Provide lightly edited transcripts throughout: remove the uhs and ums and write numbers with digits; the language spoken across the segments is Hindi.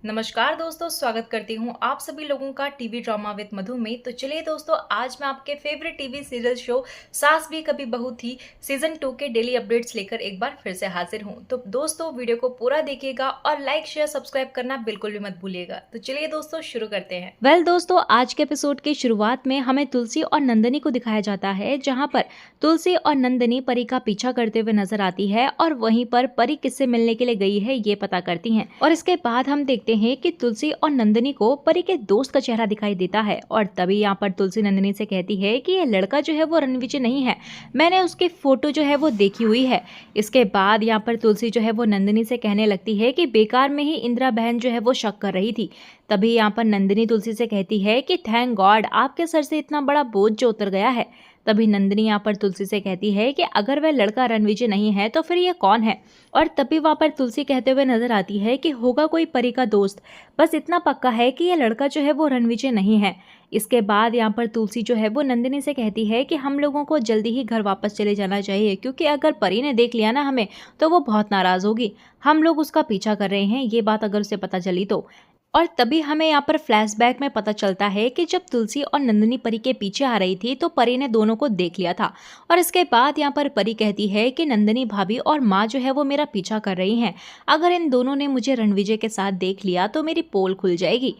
नमस्कार दोस्तों, स्वागत करती हूँ आप सभी लोगों का टीवी ड्रामा विद मधु में। तो चलिए दोस्तों, आज मैं आपके फेवरेट टीवी सीरियल शो सास भी कभी बहू थी सीजन 2 के डेली अपडेट्स लेकर एक बार फिर से हाजिर हूँ। तो दोस्तों, वीडियो को पूरा देखिएगा और लाइक शेयर सब्सक्राइब करना बिल्कुल भी मत भूलिएगा। तो चलिए दोस्तों, शुरू करते हैं। दोस्तों, आज के एपिसोड की शुरुआत में हमें तुलसी और नंदिनी को दिखाया जाता है, जहां पर तुलसी और नंदिनी परी का पीछा करते हुए नजर आती है और वहीं पर परी किससे मिलने के लिए गई है ये पता करती हैं। और इसके बाद हम देखते हैं कि तुलसी और नंदिनी को परी के दोस्त का चेहरा दिखाई देता है और तभी यहाँ पर तुलसी नंदिनी से कहती है कि ये लड़का जो है वो रणविजय नहीं है, मैंने उसकी फोटो जो है वो देखी हुई है। इसके बाद यहाँ पर तुलसी जो है वो नंदिनी से कहने लगती है कि बेकार में ही इंदिरा बहन जो है वो शक कर रही थी। तभी यहाँ पर नंदिनी तुलसी से कहती है कि थैंक गॉड आपके सर से इतना बड़ा बोझ जो उतर गया है। तभी नंदिनी यहाँ पर तुलसी से कहती है कि अगर वह लड़का रणविजय नहीं है तो फिर ये कौन है। और तभी वहाँ पर तुलसी कहते हुए नजर आती है कि होगा कोई परी का दोस्त, बस इतना पक्का है कि ये लड़का जो है वो रणविजय नहीं है। इसके बाद यहाँ पर तुलसी जो है वो नंदिनी से कहती है कि हम लोगों को जल्दी ही घर वापस चले जाना चाहिए, क्योंकि अगर परी ने देख लिया ना हमें तो वो बहुत नाराज होगी। हम लोग उसका पीछा कर रहे हैं, ये बात अगर उसे पता चली तो। और तभी हमें यहाँ पर फ्लैशबैक में पता चलता है कि जब तुलसी और नंदिनी परी के पीछे आ रही थी तो परी ने दोनों को देख लिया था। और इसके बाद यहाँ पर परी कहती है कि नंदिनी भाभी और माँ जो है वो मेरा पीछा कर रही हैं, अगर इन दोनों ने मुझे रणविजय के साथ देख लिया तो मेरी पोल खुल जाएगी।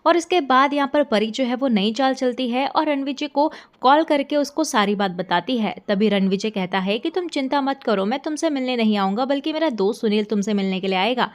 और इसके बाद यहाँ पर परी जो है वो नई चाल चलती है और रणविजय को कॉल करके उसको सारी बात बताती है। तभी रणविजय कहता है कि तुम चिंता मत करो, मैं तुमसे मिलने नहीं आऊँगा, बल्कि मेरा दोस्त सुनील तुमसे मिलने के लिए आएगा।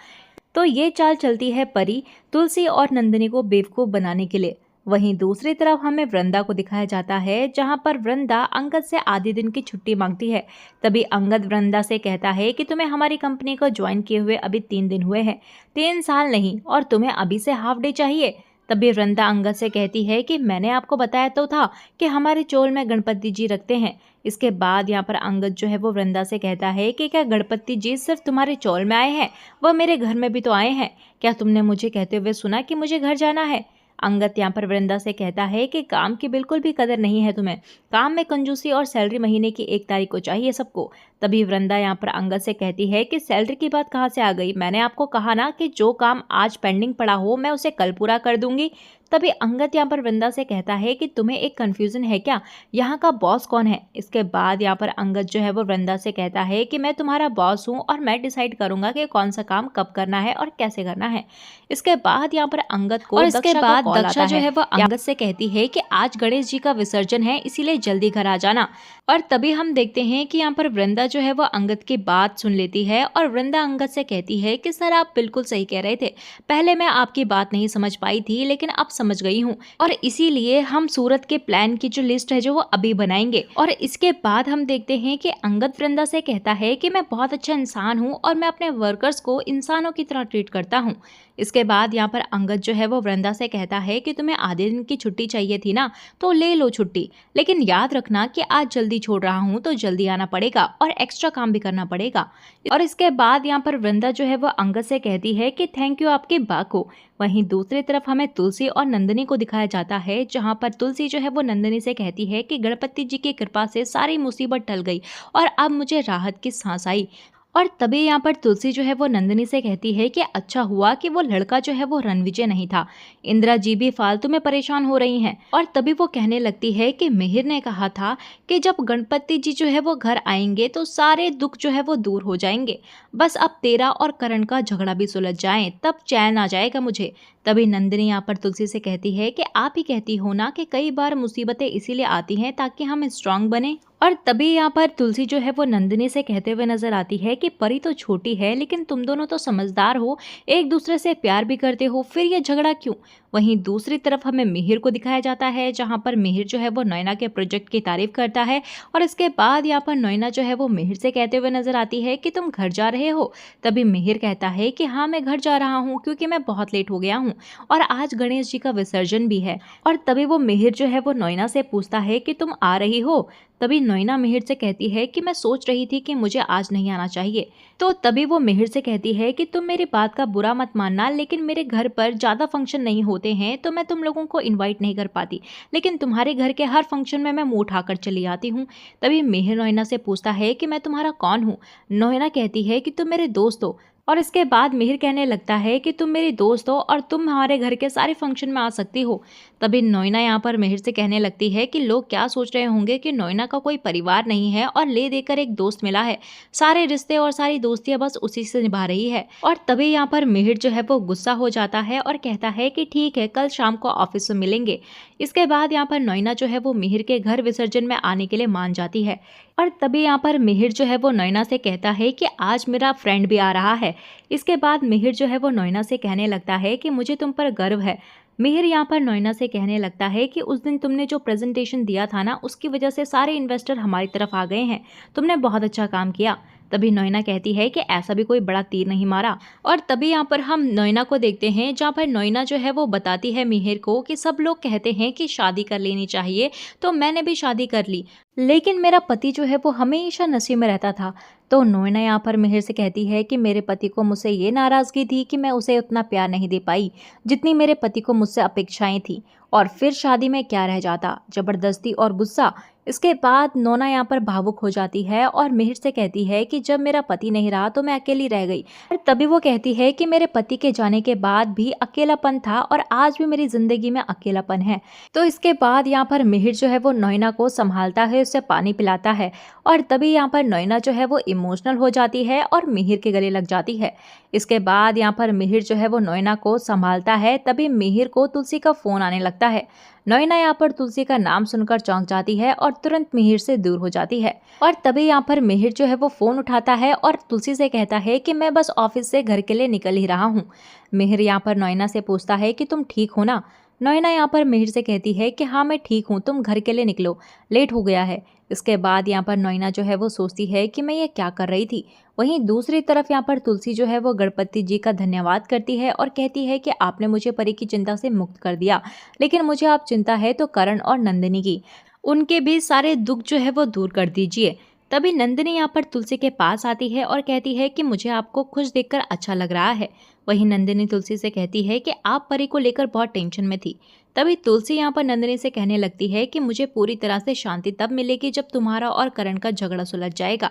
तो ये चाल चलती है परी तुलसी और नंदिनी को बेवकूफ बनाने के लिए। वहीं दूसरी तरफ हमें वृंदा को दिखाया जाता है, जहां पर वृंदा अंगद से आधे दिन की छुट्टी मांगती है। तभी अंगद वृंदा से कहता है कि तुम्हें हमारी कंपनी को ज्वाइन किए हुए अभी 3 दिन हुए हैं, 3 साल नहीं, और तुम्हें अभी से हाफ डे चाहिए। तभी वृंदा अंगद से कहती है कि मैंने आपको बताया तो था कि हमारे चोल में गणपति जी रखते हैं। इसके बाद यहाँ पर अंगद जो है वो वृंदा से कहता है कि क्या गणपति जी सिर्फ तुम्हारे चोल में आए हैं, वह मेरे घर में भी तो आए हैं, क्या तुमने मुझे कहते हुए सुना कि मुझे घर जाना है। अंगद यहाँ पर वृंदा से कहता है कि काम की बिल्कुल भी कदर नहीं है तुम्हें, काम में कंजूसी, और सैलरी महीने की 1 तारीख को चाहिए सबको। तभी वृंदा यहाँ पर अंगद से कहती है कि सैलरी की बात कहाँ से आ गई, मैंने आपको कहा ना कि जो काम आज पेंडिंग पड़ा हो मैं उसे कल पूरा कर दूंगी। तभी अंगद यहाँ पर वृंदा से कहता है कि तुम्हें एक कंफ्यूजन है क्या, यहाँ का बॉस कौन है। इसके बाद यहाँ पर अंगद जो है वो वृंदा से कहता है कि मैं तुम्हारा बॉस हूँ और मैं डिसाइड करूंगा कि कौन सा काम कब करना है और कैसे करना है। इसके बाद यहाँ पर अंगद को और इसके बाद दक्षा जो है वो अंगद से कहती है कि आज गणेश जी का विसर्जन है, इसीलिए जल्दी घर आ जाना। और तभी हम देखते हैं कि यहाँ पर वृंदा जो है वो अंगद की बात सुन लेती है और वृंदा अंगद से कहती है कि सर आप बिल्कुल सही कह रहे थे, पहले मैं आपकी बात नहीं समझ पाई थी लेकिन अब समझ गई हूँ, और इसीलिए हम सूरत के प्लान की जो लिस्ट है जो वो अभी बनाएंगे। और इसके बाद हम देखते हैं कि अंगद वृंदा से कहता है कि मैं बहुत अच्छा इंसान हूँ और मैं अपने वर्कर्स को इंसानों की तरह ट्रीट करता हूँ। इसके बाद यहाँ पर अंगद जो है वो वृंदा से कहता है कि तुम्हें आधे दिन की छुट्टी चाहिए थी ना, तो ले लो छुट्टी, लेकिन याद रखना कि आज जल्दी छोड़ रहा हूँ तो जल्दी आना पड़ेगा और एक्स्ट्रा काम भी करना पड़ेगा। और इसके बाद यहाँ पर वृंदा जो है वो अंगद से कहती है कि थैंक यू आपकी बात को। वहीं दूसरी तरफ हमें तुलसी और नंदिनी को दिखाया जाता है, जहां पर तुलसी जो है वो नंदिनी से कहती है कि गणपति जी की कृपा से सारी मुसीबत टल गई और अब मुझे राहत की सांस आई। और तभी यहाँ पर तुलसी जो है वो नंदिनी से कहती है कि अच्छा हुआ कि वो लड़का जो है वो रणविजय नहीं था, इंदिरा जी भी फालतू में परेशान हो रही हैं। और तभी वो कहने लगती है कि मिहिर ने कहा था कि जब गणपति जी जो है वो घर आएंगे तो सारे दुख जो है वो दूर हो जाएंगे, बस अब तेरा और करण का झगड़ा भी सुलझ जाए तब चैन आ जाएगा मुझे। तभी नंदिनी यहाँ पर तुलसी से कहती है कि आप ही कहती हो ना कि कई बार मुसीबतें इसीलिए आती हैं ताकि हम स्ट्रांग बने। और तभी यहाँ पर तुलसी जो है वो नंदिनी से कहते हुए नजर आती है कि परी तो छोटी है लेकिन तुम दोनों तो समझदार हो, एक दूसरे से प्यार भी करते हो, फिर ये झगड़ा क्यों। वहीं दूसरी तरफ हमें मिहिर को दिखाया जाता है, जहां पर मिहिर जो है वो नैना के प्रोजेक्ट की तारीफ करता है। और इसके बाद यहाँ पर नैना जो है वो मिहिर से कहते हुए नजर आती है कि तुम घर जा रहे हो। तभी मिहिर कहता है कि हाँ मैं घर जा रहा हूँ, क्योंकि मैं बहुत लेट हो गया हूँ और आज गणेश जी का विसर्जन भी है। और तभी वो मिहिर जो है वो नैना से पूछता है कि तुम आ रही हो। तभी नैना मिहिर से कहती है कि मैं सोच रही थी कि मुझे आज नहीं आना चाहिए। तो तभी वो मिहिर से कहती है कि तुम मेरी बात का बुरा मत मानना, लेकिन मेरे घर पर ज़्यादा फंक्शन नहीं होते हैं तो मैं तुम लोगों को इनवाइट नहीं कर पाती, लेकिन तुम्हारे घर के हर फंक्शन में मैं मुंह उठाकर चली आती हूँ। तभी मिहिर नैना से पूछता है कि मैं तुम्हारा कौन हूँ। नैना कहती है कि तुम मेरे दोस्त हो। और इसके बाद मिहिर कहने लगता है कि तुम मेरी दोस्त हो और तुम हमारे घर के सारे फंक्शन में आ सकती हो। तभी नोइना यहाँ पर मिहिर से कहने लगती है कि लोग क्या सोच रहे होंगे कि नोइना का कोई परिवार नहीं है और ले देकर एक दोस्त मिला है, सारे रिश्ते और सारी दोस्तियां बस उसी से निभा रही है। और तभी यहाँ पर मिहिर जो है वो गुस्सा हो जाता है और कहता है कि ठीक है, कल शाम को ऑफिस में मिलेंगे। इसके बाद यहाँ पर नोइना जो है वो मिहिर के घर विसर्जन में आने के लिए मान जाती है। और तभी यहाँ पर मिहिर जो है वो नोइना से कहता है कि आज मेरा फ्रेंड भी आ रहा है। इसके बाद मिहिर जो है वो नोइना से कहने लगता है कि मुझे तुम पर गर्व है। मिहिर यहाँ पर नोइना से कहने लगता है कि उस दिन तुमने जो प्रेजेंटेशन दिया था ना, उसकी वजह से सारे इन्वेस्टर हमारी तरफ आ गए हैं, तुमने बहुत अच्छा काम किया। तभी नोइना कहती है कि ऐसा भी कोई बड़ा तीर नहीं मारा। और तभी यहाँ पर हम नोइना को देखते हैं, जहाँ पर नोइना जो है वो बताती है मिहिर को कि सब लोग कहते हैं कि शादी कर लेनी चाहिए, तो मैंने भी शादी कर ली, लेकिन मेरा पति जो है वो हमेशा नशे में रहता था। तो नोइना यहाँ पर मिहिर से कहती है कि मेरे पति को मुझसे ये नाराज़गी थी कि मैं उसे उतना प्यार नहीं दे पाई जितनी मेरे पति को मुझसे अपेक्षाएं थी, और फिर शादी में क्या रह जाता, जबरदस्ती और गुस्सा। इसके बाद नोना यहाँ पर भावुक हो जाती है और मिहिर से कहती है कि जब मेरा पति नहीं रहा तो मैं अकेली रह गई। और तभी वो कहती है कि मेरे पति के जाने के बाद भी अकेलापन था और आज भी मेरी जिंदगी में अकेलापन है। तो इसके बाद यहाँ पर मिहिर जो है वो नोइना को संभालता है, उसे पानी पिलाता है। और तभी यहाँ पर नोइना जो है वो इमोशनल हो जाती है और मिहिर के गले लग जाती है। इसके बाद यहाँ पर मिहिर जो है वो नोइना को संभालता है। तभी मिहिर को तुलसी का फोन आने लगता है। नोइना यहाँ पर तुलसी का नाम सुनकर चौंक जाती है और तुरंत मिहिर से दूर हो जाती है। और तभी यहाँ पर मिहिर जो है वो फोन उठाता है और तुलसी से कहता है कि मैं बस ऑफिस से घर के लिए निकल ही रहा हूँ। मिहिर यहाँ पर नोइना से पूछता है कि तुम ठीक हो ना। नोइना यहाँ पर मिहिर से कहती है कि हाँ मैं ठीक हूँ, तुम घर के लिए निकलो, लेट हो गया है। इसके बाद यहाँ पर नोइना जो है वो सोचती है कि मैं ये क्या कर रही थी। वहीं दूसरी तरफ यहाँ पर तुलसी जो है वो गणपति जी का धन्यवाद करती है और कहती है कि आपने मुझे परी की चिंता से मुक्त कर दिया, लेकिन मुझे अब चिंता है तो करण और नंदिनी की, उनके भी सारे दुख जो है वो दूर कर दीजिए। तभी नंदिनी यहाँ पर तुलसी के पास आती है और कहती है कि मुझे आपको खुश देखकर अच्छा लग रहा है। वहीं नंदिनी तुलसी से कहती है कि आप परी को लेकर बहुत टेंशन में थी। तभी तुलसी यहाँ पर नंदिनी से कहने लगती है कि मुझे पूरी तरह से शांति तब मिलेगी जब तुम्हारा और करण का झगड़ा सुलझ जाएगा।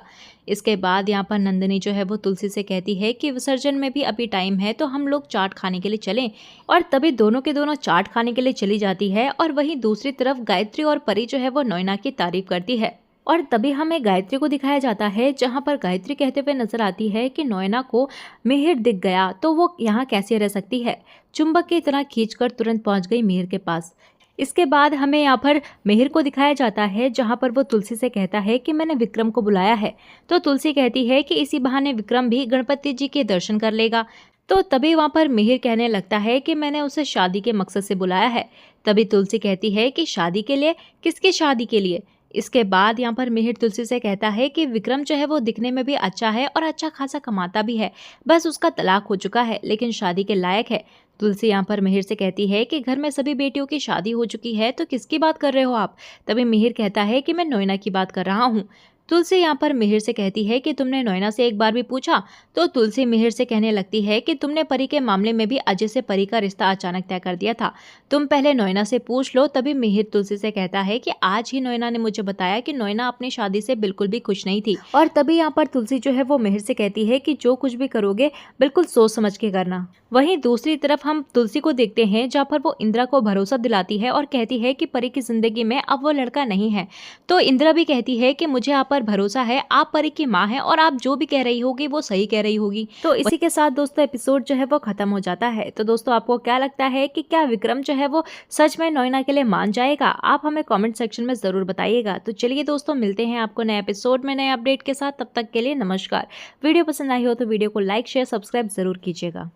इसके बाद यहाँ पर नंदिनी जो है वो तुलसी से कहती है कि विसर्जन में भी अभी टाइम है, तो हम लोग चाट खाने के लिए चलें। और तभी दोनों के दोनों चाट खाने के लिए चली जाती है। और वहीं दूसरी तरफ गायत्री और परी जो है वो नोइना की तारीफ करती है। और तभी हमें गायत्री को दिखाया जाता है, जहां पर गायत्री कहते हुए नजर आती है कि नोइना को मिहिर दिख गया तो वो यहाँ कैसे रह सकती है। चुंबक की तरह खींचकर तुरंत पहुंच गई मिहिर के पास। इसके बाद हमें यहाँ पर मिहिर को दिखाया जाता है, जहां पर वो तुलसी से कहता है कि मैंने विक्रम को बुलाया है। तो तुलसी कहती है कि इसी बहाने विक्रम भी गणपति जी के दर्शन कर लेगा। तो तभी वहाँ पर मिहिर कहने लगता है कि मैंने उसे शादी के मकसद से बुलाया है। तभी तुलसी कहती है कि शादी के लिए? किसकी शादी के लिए? इसके बाद यहाँ पर मिहिर तुलसी से कहता है कि विक्रम जो है वो दिखने में भी अच्छा है और अच्छा खासा कमाता भी है, बस उसका तलाक हो चुका है लेकिन शादी के लायक है। तुलसी यहाँ पर मिहिर से कहती है कि घर में सभी बेटियों की शादी हो चुकी है, तो किसकी बात कर रहे हो आप? तभी मिहिर कहता है कि मैं नोइना की बात कर रहा हूँ। तुलसी यहाँ पर मिहिर से कहती है कि तुमने नोइना से एक बार भी पूछा? तो तुलसी मिहिर से कहने लगती है कि तुमने परी के मामले में भी अजय से परी का रिश्ता अचानक तय कर दिया था, तुम पहले नोइना से पूछ लो। तभी मिहिर तुलसी से कहता है कि आज ही नोइना ने मुझे बताया कि नोइना अपनी शादी से बिल्कुल भी खुश नहीं थी। और तभी यहाँ पर तुलसी जो है वो मिहिर से कहती है कि जो कुछ भी करोगे बिल्कुल सोच समझ के करना। वहीं दूसरी तरफ हम तुलसी को देखते हैं, जहाँ पर वो इंदिरा को भरोसा दिलाती है और कहती है कि परी की जिंदगी में अब वो लड़का नहीं है। तो इंदिरा भी कहती है कि मुझे आप पर भरोसा है, आप परी की माँ है और आप जो भी कह रही होगी वो सही कह रही होगी। तो इसी के साथ दोस्तों एपिसोड जो है वो खत्म हो जाता है। तो दोस्तों आपको क्या लगता है कि क्या विक्रम जो है वो सच में नोइना के लिए मान जाएगा? आप हमें कमेंट सेक्शन में जरूर बताइएगा। तो चलिए दोस्तों, मिलते हैं आपको नए एपिसोड में नए अपडेट के साथ। तब तक के लिए नमस्कार। वीडियो पसंद आई हो तो वीडियो को लाइक शेयर सब्सक्राइब जरूर कीजिएगा।